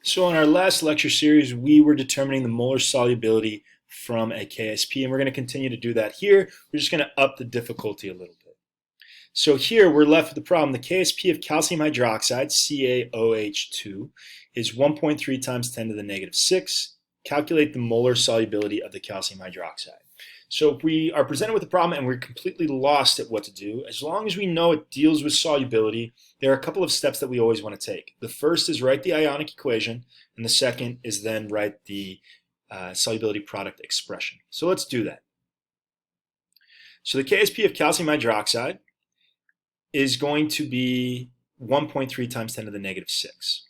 So in our last lecture series, we were determining the molar solubility from a KSP, and we're going to continue to do that here. We're just going to up the difficulty a little bit. So here we're left with the problem. The KSP of calcium hydroxide, CaOH2, is 1.3 times 10 to the negative 6. Calculate the molar solubility of the calcium hydroxide. So if we are presented with a problem and we're completely lost at what to do, as long as we know it deals with solubility, there are a couple of steps that we always want to take. The first is write the ionic equation, and the second is then write the solubility product expression. So let's do that. So the KSP of calcium hydroxide is going to be 1.3 times 10 to the negative 6.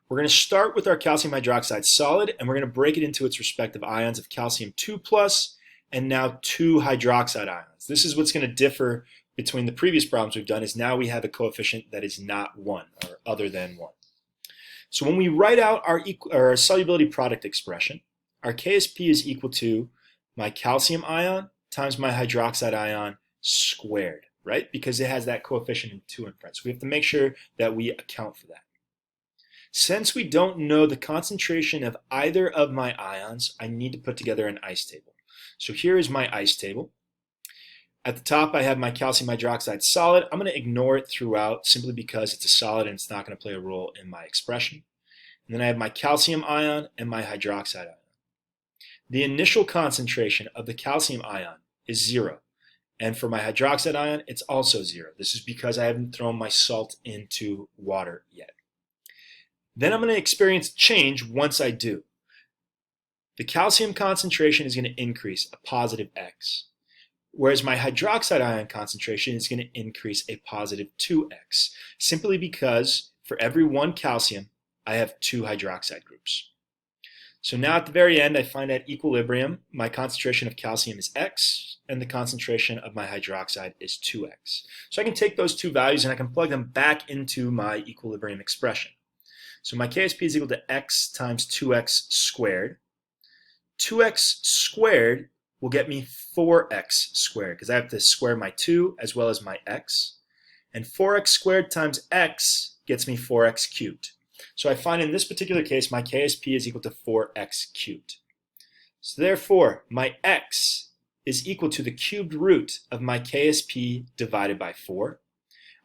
We're going to start with our calcium hydroxide solid, and we're going to break it into its respective ions of calcium 2+ and now 2 hydroxide ions. This is what's going to differ between the previous problems we've done, is now we have a coefficient that is not 1 or other than 1. So when we write out our solubility product expression, our KSP is equal to my calcium ion times my hydroxide ion squared, right? Because it has that coefficient in 2 in front. So we have to make sure that we account for that. Since we don't know the concentration of either of my ions, I need to put together an ice table. So here is my ice table. At the top I have my calcium hydroxide solid. I'm going to ignore it throughout simply because it's a solid and it's not going to play a role in my expression. And then I have my calcium ion and my hydroxide ion. The initial concentration of the calcium ion is 0. And for my hydroxide ion, it's also 0. This is because I haven't thrown my salt into water yet. Then I'm going to experience change once I do. The calcium concentration is going to increase a positive X, whereas my hydroxide ion concentration is going to increase a positive 2X, simply because for every 1 calcium, I have 2 hydroxide groups. So now at the very end, I find at equilibrium, my concentration of calcium is X, and the concentration of my hydroxide is 2X. So I can take those two values and I can plug them back into my equilibrium expression. So my KSP is equal to X times 2X squared. 2X squared will get me 4X squared, because I have to square my 2 as well as my X. And 4X squared times X gets me 4X cubed. So I find in this particular case, my KSP is equal to 4X cubed. So therefore, my X is equal to the cubed root of my KSP divided by 4.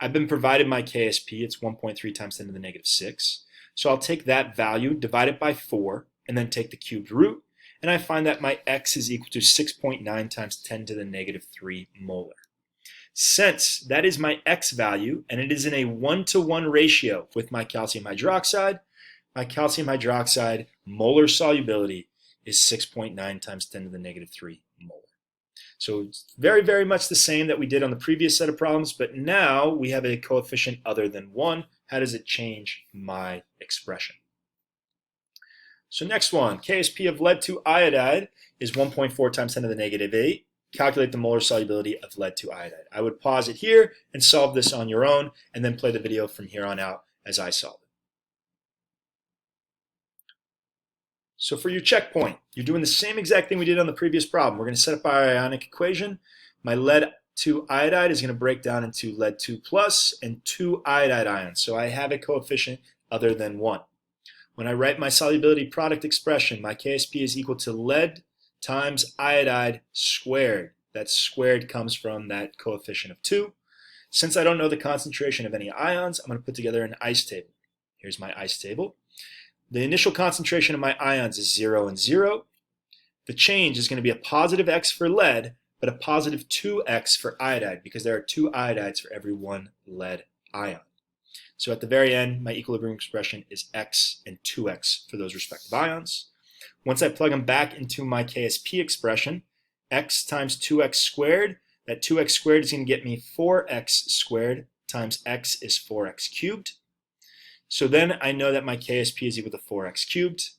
I've been provided my KSP, it's 1.3 times 10 to the negative 6. So I'll take that value, divide it by 4, and then take the cubed root, and I find that my X is equal to 6.9 times 10 to the negative 3 molar. Since that is my X value, and it is in a 1-to-1 ratio with my calcium hydroxide molar solubility is 6.9 times 10 to the negative 3 molar. So it's very, very much the same that we did on the previous set of problems, but now we have a coefficient other than 1. How does it change my expression? So next one, KSP of lead 2 iodide is 1.4 times 10 to the negative 8. Calculate the molar solubility of lead 2 iodide. I would pause it here and solve this on your own, and then play the video from here on out as I solve it. So for your checkpoint, you're doing the same exact thing we did on the previous problem. We're going to set up our ionic equation. My lead 2 iodide is going to break down into lead 2+ and 2 iodide ions. So I have a coefficient other than 1. When I write my solubility product expression, my KSP is equal to lead times iodide squared. That squared comes from that coefficient of 2. Since I don't know the concentration of any ions, I'm going to put together an ice table. Here's my ice table. The initial concentration of my ions is 0 and 0. The change is going to be a positive X for lead, but a positive 2X for iodide, because there are 2 iodides for every 1 lead ion. So at the very end, my equilibrium expression is X and 2X for those respective ions. Once I plug them back into my KSP expression, X times 2X squared, that 2X squared is going to get me 4X squared times X is 4X cubed. So then I know that my KSP is equal to 4X cubed.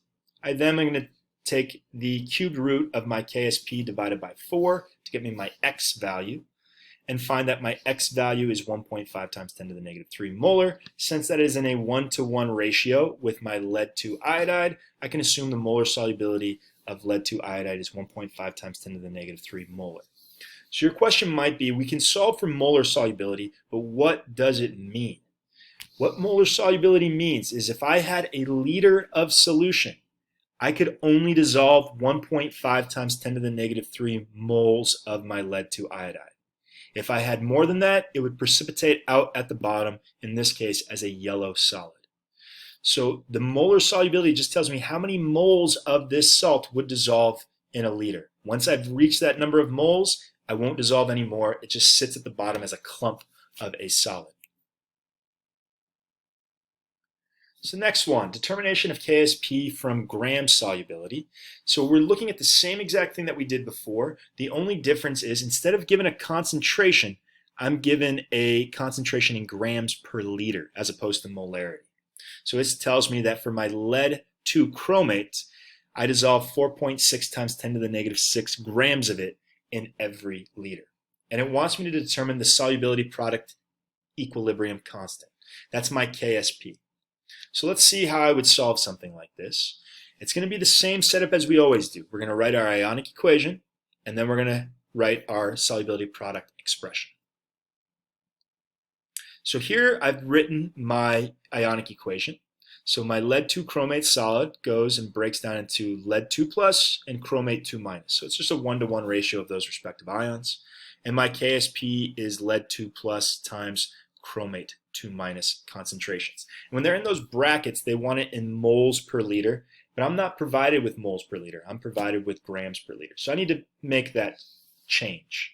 I then am going to take the cubed root of my KSP divided by 4 to get me my X value, and find that my X value is 1.5 times 10 to the negative 3 molar. Since that is in a 1-to-1 ratio with my lead 2 iodide, I can assume the molar solubility of lead 2 iodide is 1.5 times 10 to the negative 3 molar. So your question might be, we can solve for molar solubility, but what does it mean? What molar solubility means is if I had a liter of solution, I could only dissolve 1.5 times 10 to the negative 3 moles of my lead 2 iodide. If I had more than that, it would precipitate out at the bottom, in this case as a yellow solid. So the molar solubility just tells me how many moles of this salt would dissolve in a liter. Once I've reached that number of moles, I won't dissolve anymore. It just sits at the bottom as a clump of a solid. So next one, determination of KSP from gram solubility. So we're looking at the same exact thing that we did before. The only difference is instead of given a concentration, I'm given a concentration in grams per liter as opposed to molarity. So this tells me that for my lead 2 chromate, I dissolve 4.6 times 10 to the negative 6 grams of it in every liter. And it wants me to determine the solubility product equilibrium constant. That's my KSP. So let's see how I would solve something like this. It's going to be the same setup as we always do. We're going to write our ionic equation, and then we're going to write our solubility product expression. So here I've written my ionic equation. So my lead 2 chromate solid goes and breaks down into lead 2 plus and chromate 2 minus. So it's just a 1-to-1 ratio of those respective ions. And my KSP is lead 2 plus times chromate 2 minus concentrations. And when they're in those brackets, they want it in moles per liter, but I'm not provided with moles per liter. I'm provided with grams per liter. So I need to make that change.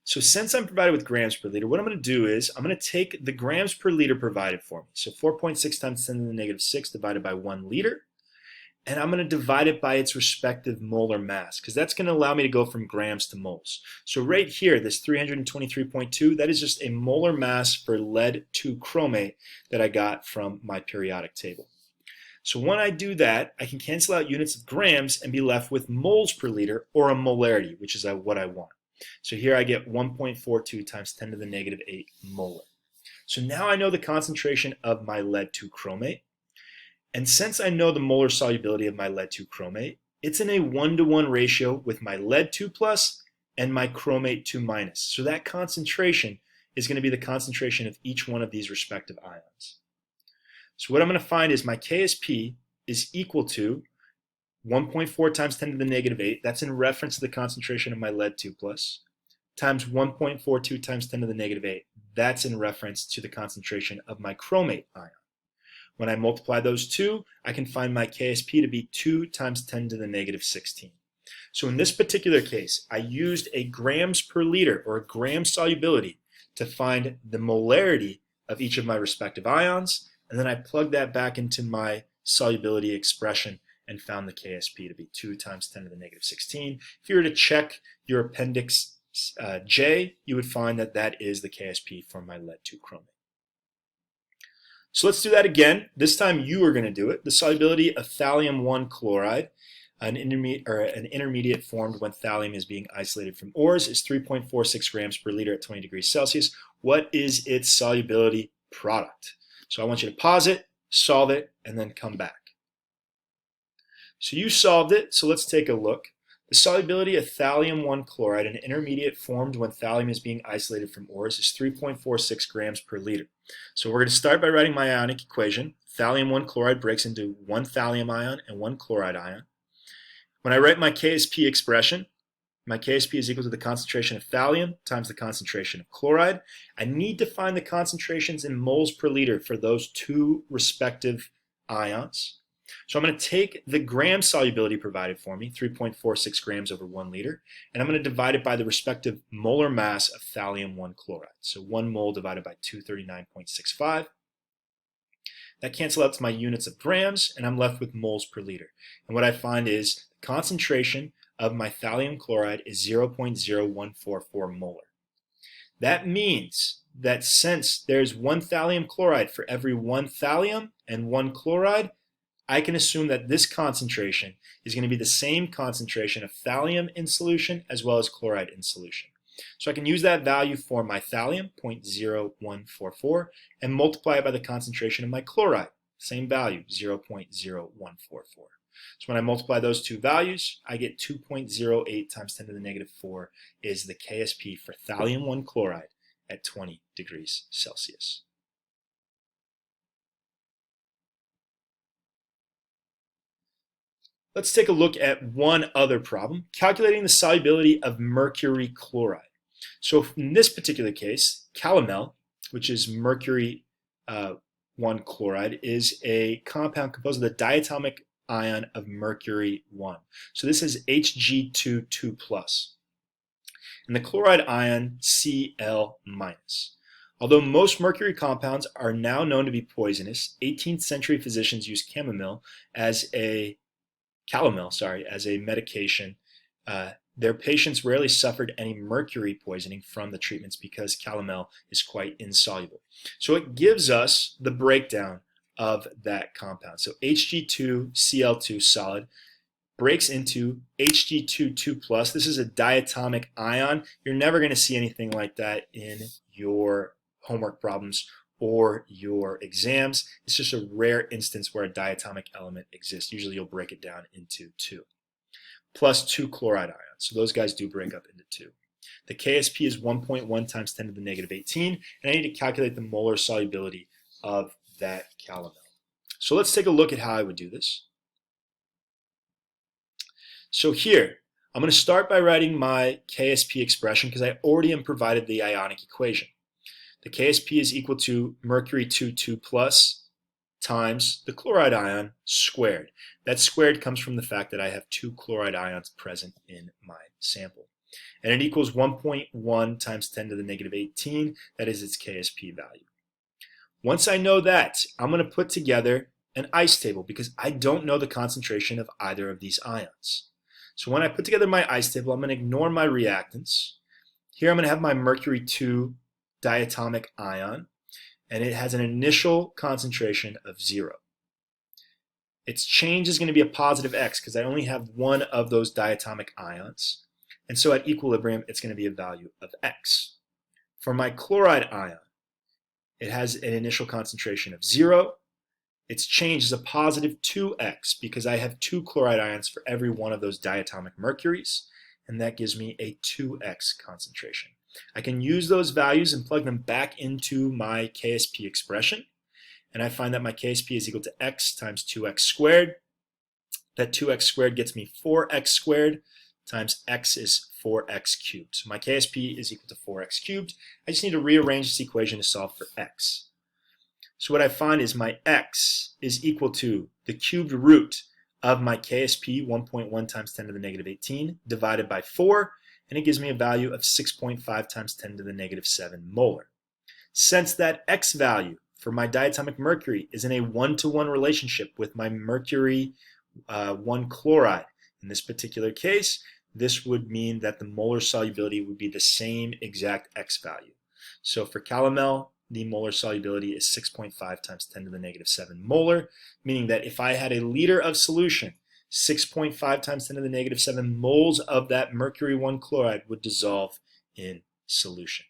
So since I'm provided with grams per liter, what I'm going to do is I'm going to take the grams per liter provided for me. So 4.6 times 10 to the negative 6 divided by 1 liter. And I'm going to divide it by its respective molar mass, because that's going to allow me to go from grams to moles. So right here, this 323.2, that is just a molar mass for lead 2 chromate that I got from my periodic table. So when I do that, I can cancel out units of grams and be left with moles per liter, or a molarity, which is what I want. So here I get 1.42 times 10 to the negative 8 molar. So now I know the concentration of my lead 2 chromate. And since I know the molar solubility of my lead 2 chromate, it's in a 1-to-1 ratio with my lead 2 plus and my chromate 2 minus. So that concentration is going to be the concentration of each one of these respective ions. So what I'm going to find is my KSP is equal to 1.4 times 10 to the negative 8, that's in reference to the concentration of my lead 2 plus, times 1.42 times 10 to the negative 8, that's in reference to the concentration of my chromate ion. When I multiply those two, I can find my KSP to be 2 times 10 to the negative 16. So in this particular case, I used a grams per liter, or a gram solubility, to find the molarity of each of my respective ions, and then I plugged that back into my solubility expression and found the KSP to be 2 times 10 to the negative 16. If you were to check your appendix J, you would find that that is the KSP for my lead 2 chromate. So let's do that again. This time you are going to do it. The solubility of thallium 1 chloride, an intermediate formed when thallium is being isolated from ores, is 3.46 grams per liter at 20 degrees Celsius. What is its solubility product? So I want you to pause it, solve it, and then come back. So you solved it, so let's take a look. The solubility of thallium 1 chloride, an intermediate formed when thallium is being isolated from ores, is 3.46 grams per liter. So we're going to start by writing my ionic equation. Thallium 1 chloride breaks into 1 thallium ion and 1 chloride ion. When I write my KSP expression, my KSP is equal to the concentration of thallium times the concentration of chloride. I need to find the concentrations in moles per liter for those two respective ions. So I'm going to take the gram solubility provided for me, 3.46 grams over 1 liter, and I'm going to divide it by the respective molar mass of thallium 1 chloride. So 1 mole divided by 239.65. That cancels out to my units of grams, and I'm left with moles per liter. And what I find is the concentration of my thallium chloride is 0.0144 molar. That means that since there's 1 thallium chloride for every 1 thallium and 1 chloride, I can assume that this concentration is going to be the same concentration of thallium in solution as well as chloride in solution. So I can use that value for my thallium, 0.0144, and multiply it by the concentration of my chloride, same value, 0.0144. So when I multiply those two values, I get 2.08 times 10 to the negative 4 is the KSP for thallium 1 chloride at 20 degrees Celsius. Let's take a look at one other problem, calculating the solubility of mercury chloride. So in this particular case, calomel, which is mercury 1 chloride, is a compound composed of the diatomic ion of mercury 1. So this is Hg2 2+, and the chloride ion Cl-. Although most mercury compounds are now known to be poisonous, 18th century physicians used calomel as a medication. Their patients rarely suffered any mercury poisoning from the treatments because calomel is quite insoluble. So it gives us the breakdown of that compound. So Hg2Cl2 solid breaks into Hg2 2+. This is a diatomic ion. You're never going to see anything like that in your homework problems or your exams. It's just a rare instance where a diatomic element exists. Usually you'll break it down into 2. Plus 2 chloride ions. So those guys do break up into 2. The KSP is 1.1 times 10 to the negative 18, and I need to calculate the molar solubility of that calomel. So let's take a look at how I would do this. So here, I'm going to start by writing my KSP expression because I already am provided the ionic equation. The KSP is equal to mercury 2 2+ times the chloride ion squared. That squared comes from the fact that I have 2 chloride ions present in my sample. And it equals 1.1 times 10 to the negative 18. That is its KSP value. Once I know that, I'm going to put together an ice table because I don't know the concentration of either of these ions. So when I put together my ice table, I'm going to ignore my reactants. Here I'm going to have my mercury 2 diatomic ion, and it has an initial concentration of 0. Its change is going to be a positive X because I only have one of those diatomic ions. And so at equilibrium, it's going to be a value of X. For my chloride ion, it has an initial concentration of 0. Its change is a positive 2X because I have 2 chloride ions for every one of those diatomic mercuries, and that gives me a 2X concentration. I can use those values and plug them back into my KSP expression, and I find that my KSP is equal to X times 2X squared. That 2X squared gets me 4X squared times X is 4X cubed. So my KSP is equal to 4X cubed. I just need to rearrange this equation to solve for X. So what I find is my X is equal to the cubed root of my KSP, 1.1 times 10 to the negative 18, divided by 4, and it gives me a value of 6.5 times 10 to the negative 7 molar. Since that X value for my diatomic mercury is in a 1-to-1 relationship with my mercury 1 chloride, in this particular case, this would mean that the molar solubility would be the same exact X value. So for calomel, the molar solubility is 6.5 times 10 to the negative 7 molar, meaning that if I had a liter of solution, 6.5 times 10 to the negative 7 moles of that mercury 1 chloride would dissolve in solution.